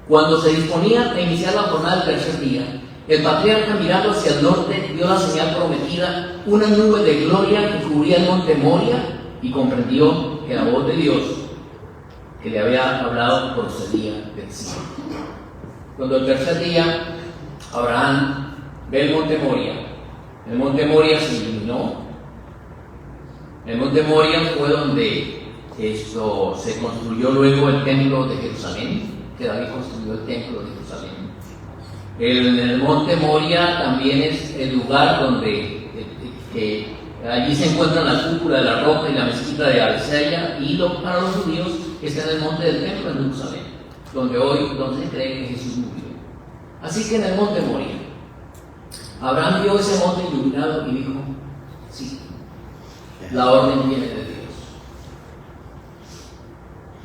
Cuando se disponía a iniciar la jornada del tercer día, el patriarca, mirando hacia el norte, vio la señal prometida, una nube de gloria que cubría el monte Moria, y comprendió que la voz de Dios que le había hablado procedía del cielo. Cuando el tercer día Abraham ve el monte Moria se iluminó. El monte Moria fue donde se construyó luego el templo de Jerusalén, que David construyó el templo de Jerusalén. El monte Moria también es el lugar donde allí se encuentran la cúpula de la roca y la mezquita de Al-Seya, y para los judíos está en el monte del templo en Jerusalén, donde se cree que Jesús murió. Así que en el monte Moria, Abraham vio ese monte iluminado y dijo, sí, la orden viene de Dios.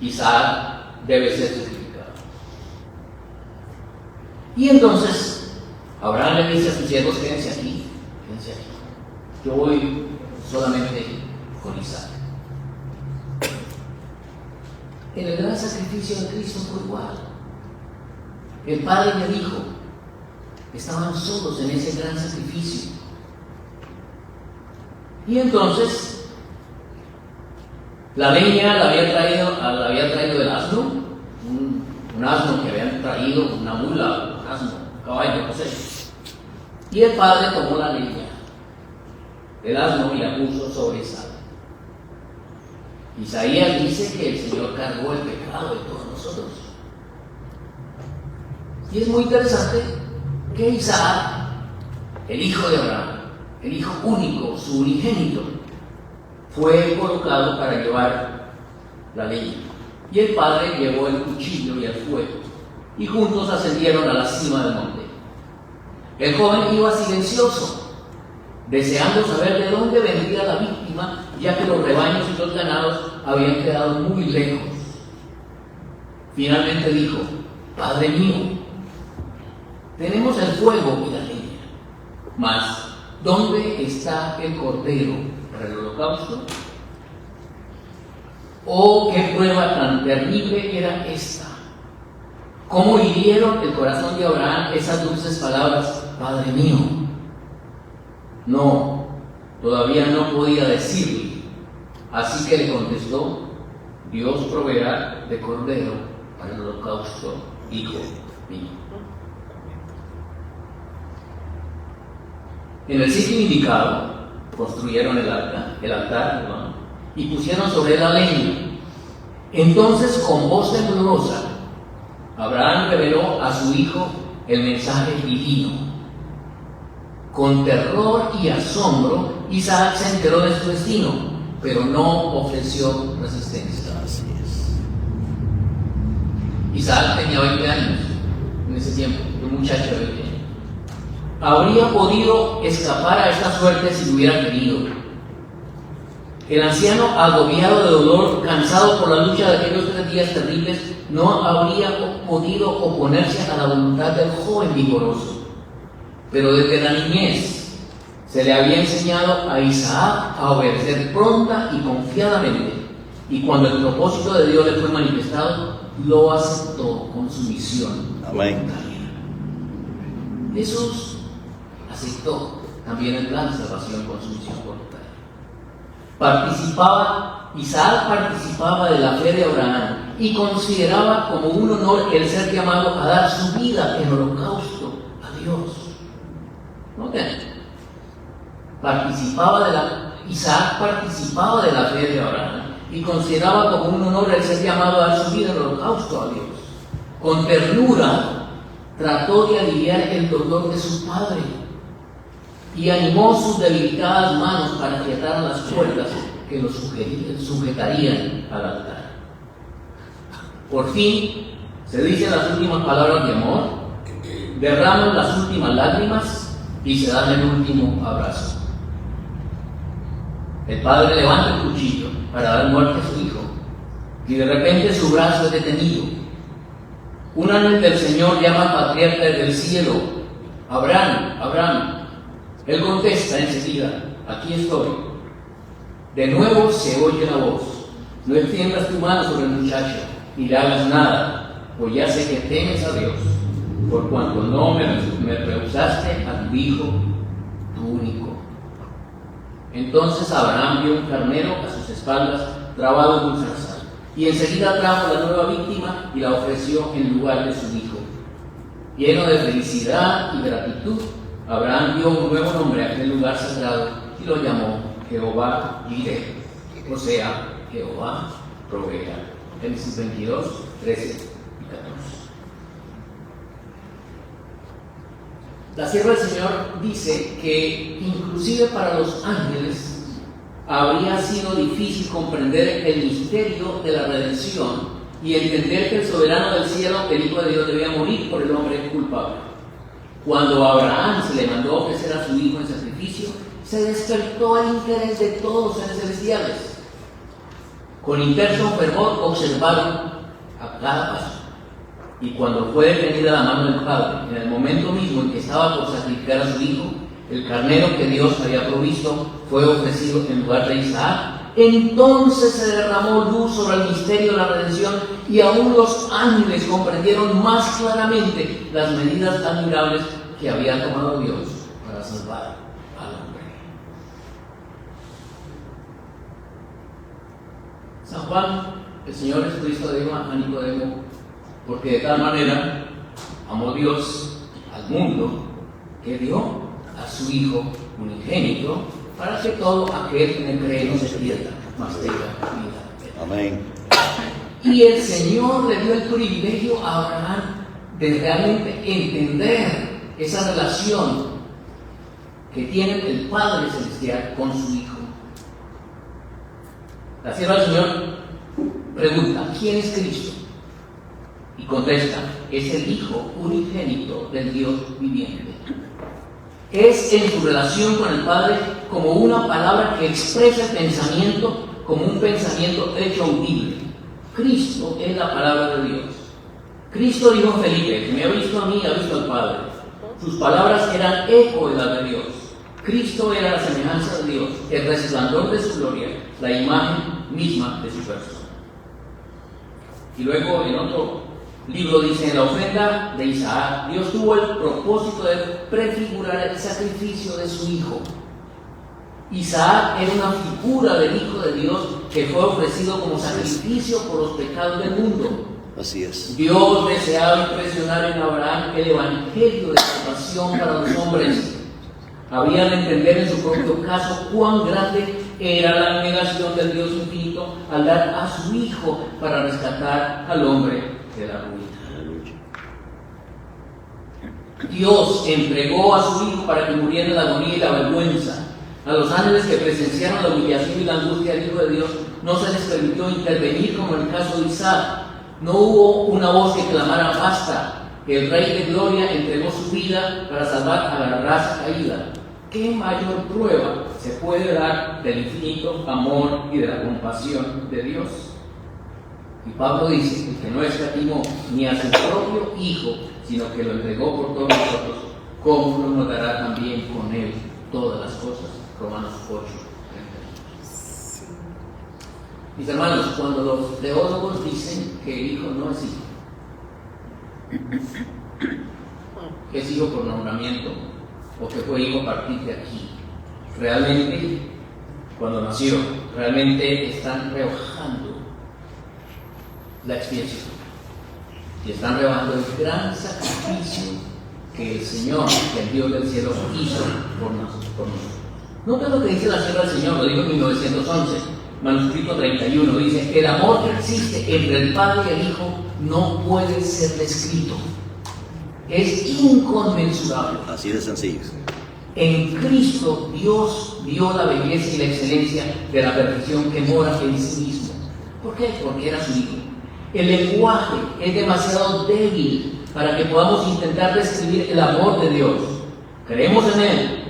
Isaac debe ser sacrificado. Y entonces Abraham le dice a sus siervos, quédense aquí. Yo voy solamente con Isaac. En el gran sacrificio de Cristo fue igual. El padre y el hijo estaban solos en ese gran sacrificio. Y entonces la leña la había traído el asno, un asno que habían traído, una mula, un asno, un caballo, no sé. Y el padre tomó la leña del asno y la puso sobre Isaac. Isaías dice que el Señor cargó el pecado de todos nosotros. Y es muy interesante que Isaac, el hijo de Abraham, el hijo único, su unigénito, fue colocado para llevar la leña. Y el padre llevó el cuchillo y el fuego, y juntos ascendieron a la cima del monte. El joven iba silencioso, deseando saber de dónde vendría la víctima, ya que los rebaños y los ganados habían quedado muy lejos. Finalmente dijo, Padre mío, tenemos el fuego y la leña, mas ¿dónde está el cordero para el holocausto? Oh, qué prueba tan terrible era esta. ¿Cómo hirieron el corazón de Abraham esas dulces palabras, Padre mío? No, todavía no podía decirle. Así que le contestó, Dios proveerá de cordero para el holocausto, hijo mío. En el sitio indicado, construyeron el altar, y pusieron sobre la leña. Entonces, con voz temblorosa, Abraham reveló a su hijo el mensaje divino. Con terror y asombro, Isaac se enteró de su destino, pero no ofreció resistencia. Así es. Isaac tenía 20 años en ese tiempo, un muchacho de 20 años. Habría podido escapar a esta suerte si lo hubiera querido. El anciano, agobiado de dolor, cansado por la lucha de aquellos 3 días terribles, no habría podido oponerse a la voluntad del joven vigoroso. Pero desde la niñez se le había enseñado a Isaac a obedecer pronta y confiadamente, y cuando el propósito de Dios le fue manifestado, lo aceptó con sumisión voluntaria. Jesús aceptó también el plan de salvación con sumisión voluntaria. Isaac participaba de la fe de Abraham y consideraba como un honor el ser llamado a dar su vida en holocausto a Dios. ¿Noten? Isaac participaba de la fe de Abraham y consideraba como un honor el ser llamado a dar su vida en holocausto a Dios. Con ternura trató de aliviar el dolor de su padre y animó sus debilitadas manos para que ataran las cuerdas que lo sujetarían al altar. Por fin se dicen las últimas palabras de amor, derraman las últimas lágrimas y se dan el último abrazo. El padre levanta el cuchillo para dar muerte a su hijo y de repente su brazo es detenido. Un ángel del Señor llama al patriarca del cielo: Abraham, Abraham. Él contesta enseguida: aquí estoy. De nuevo se oye la voz: no extiendas tu mano sobre el muchacho, ni le hagas nada, pues ya sé que temes a Dios, por cuanto no me rehusaste a tu hijo, tu único. Entonces Abraham vio un carnero a sus espaldas, trabado en un zarzal, y enseguida trajo la nueva víctima y la ofreció en lugar de su hijo. Lleno de felicidad y gratitud, Abraham dio un nuevo nombre a aquel lugar sagrado y lo llamó Jehová Jireh, o sea, Jehová proveerá. Génesis 22, 13 y 14. La sierva del Señor dice que inclusive para los ángeles habría sido difícil comprender el misterio de la redención y entender que el soberano del cielo, el Hijo de Dios, debía morir por el hombre culpable. Cuando a Abraham se le mandó ofrecer a su hijo en sacrificio, se despertó el interés de todos los seres celestiales. Con intenso fervor observaron a cada paso. Y cuando fue detenida la mano del Padre, en el momento mismo en que estaba por sacrificar a su hijo, el carnero que Dios había provisto fue ofrecido en lugar de Isaac. Entonces se derramó luz sobre el misterio de la redención y aún los ángeles comprendieron más claramente las medidas admirables que había tomado Dios para salvar al hombre. San Juan, el Señor Jesucristo, dijo a Nicodemo: porque de tal manera amó Dios al mundo que dio a su Hijo unigénito, para que todo aquel que en él cree no se pierda, mas tenga vida. Amén. Y el Señor le dio el privilegio a Abraham de realmente entender esa relación que tiene el Padre Celestial con su Hijo. La sierva del Señor pregunta: ¿quién es Cristo? Y contesta: es el Hijo unigénito del Dios viviente. Es en su relación con el Padre como una palabra que expresa el pensamiento, como un pensamiento hecho audible. Cristo es la palabra de Dios. Cristo dijo a Felipe: que me ha visto a mí, ha visto al Padre. Sus palabras eran eco de las de Dios. Cristo era la semejanza de Dios, el resplandor de su gloria, la imagen misma de su persona. Y luego en otro libro dice: en la ofrenda de Isaac, Dios tuvo el propósito de prefigurar el sacrificio de su hijo. Isaac era una figura del Hijo de Dios que fue ofrecido como sacrificio por los pecados del mundo. Así es. Dios deseaba impresionar en Abraham el evangelio de salvación para los hombres. Había de entender en su propio caso cuán grande era la negación del Dios infinito al dar a su Hijo para rescatar al hombre de la ruina. Dios entregó a su Hijo para que muriera en la agonía y la vergüenza. A los ángeles que presenciaron la humillación y la angustia del Hijo de Dios no se les permitió intervenir como en el caso de Isaac. No hubo una voz que clamara: basta. El Rey de Gloria entregó su vida para salvar a la raza caída. ¿Qué mayor prueba se puede dar del infinito amor y de la compasión de Dios? Y Pablo dice: el que no escatimó ni a su propio Hijo, sino que lo entregó por todos nosotros, ¿cómo no nos dará también con él todas las cosas? Romanos 8, 30. Mis hermanos, cuando los teólogos dicen que el Hijo no es Hijo, que es Hijo por nombramiento, o que fue Hijo a partir de aquí, realmente, cuando nació, realmente están rebajando la expiación y están rebajando el gran sacrificio que el Señor, que el Dios del cielo, hizo por nosotros. Nota lo que dice la sierva del Señor, lo dijo en 1911, manuscrito 31, dice que el amor que existe entre el Padre y el Hijo no puede ser descrito. Es inconmensurable. Así de sencillo. En Cristo Dios dio la belleza y la excelencia de la perfección que mora en sí mismo. ¿Por qué? Porque era su Hijo. El lenguaje es demasiado débil para que podamos intentar describir el amor de Dios. Creemos en Él,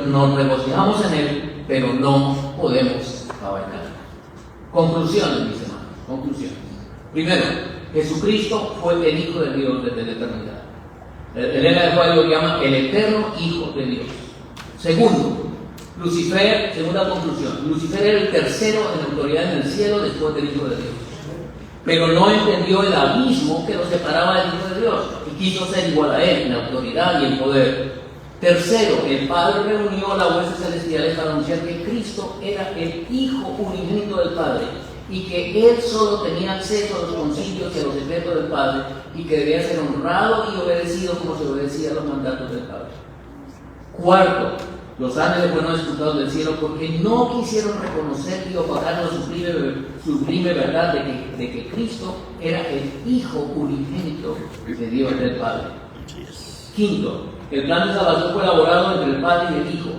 nos regocijamos en Él, pero no podemos abarcar. Conclusiones, mis hermanos, conclusiones. Primero, Jesucristo fue el Hijo de Dios desde la eternidad. Elena de Juárez lo llama el eterno Hijo de Dios. Segundo, Lucifer, segunda conclusión, Lucifer era el tercero en autoridad en el cielo después del Hijo de Dios. Pero no entendió el abismo que lo separaba del Hijo de Dios y quiso ser igual a Él en autoridad y en poder. Tercero, el Padre reunió a las huestes celestiales para anunciar que Cristo era el Hijo unigénito del Padre y que Él solo tenía acceso a los concilios y a los secretos del Padre y que debía ser honrado y obedecido como se obedecía a los mandatos del Padre. Cuarto, los ángeles fueron expulsados del cielo porque no quisieron reconocer y opacar la sublime verdad de que Cristo era el Hijo unigénito de Dios del Padre. Quinto, el plan de salvación fue elaborado entre el Padre y el Hijo,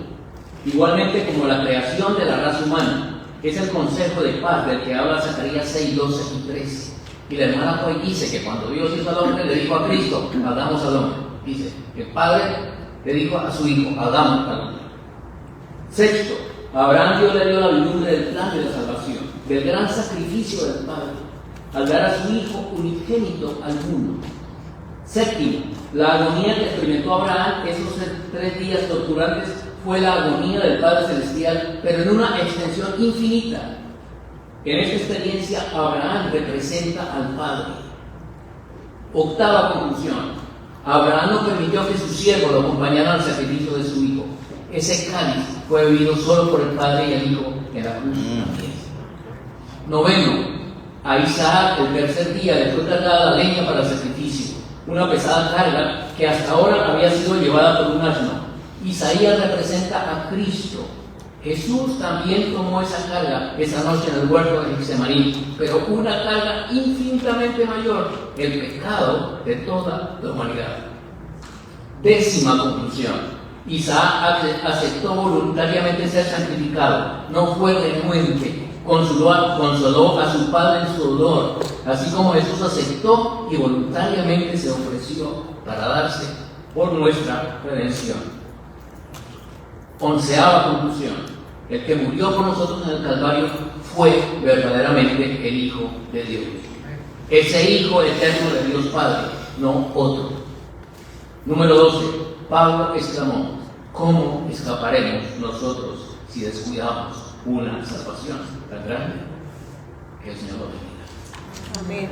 igualmente como la creación de la raza humana. Es el consejo de paz del que habla Zacarías 6, 12 y 13. Y la hermana Joy dice que cuando Dios hizo al hombre, le dijo a Cristo, hagamos al hombre. Dice, el Padre le dijo a su Hijo, hagamos al hombre. Sexto, a Abraham Dios le dio la vislumbre del plan de la salvación, del gran sacrificio del Padre, al dar a su Hijo unigénito al mundo. Séptimo, la agonía que experimentó Abraham esos 3 días torturantes fue la agonía del Padre Celestial, pero en una extensión infinita. En esta experiencia, Abraham representa al Padre. Octava conclusión, Abraham no permitió que su siervo lo acompañara al sacrificio de su hijo. Ese cáliz fue bebido solo por el Padre y el Hijo en la cruz también. Noveno, a Isaac el tercer día le fue cargada la leña para el sacrificio, una pesada carga que hasta ahora había sido llevada por un asno. Isaías representa a Cristo. Jesús también tomó esa carga esa noche en el huerto de Getsemaní, pero una carga infinitamente mayor, el pecado de toda la humanidad. Décima conclusión, Isaac aceptó voluntariamente ser sacrificado, no fue renuente, consoló a su padre en su dolor, así como Jesús aceptó y voluntariamente se ofreció para darse por nuestra redención. Onceava conclusión, el que murió por nosotros en el Calvario fue verdaderamente el Hijo de Dios. Ese Hijo eterno de Dios Padre, no otro. Número 12, Pablo exclamó, ¿cómo escaparemos nosotros si descuidamos una salvación tan grande? Que el Señor lo bendiga. Amén.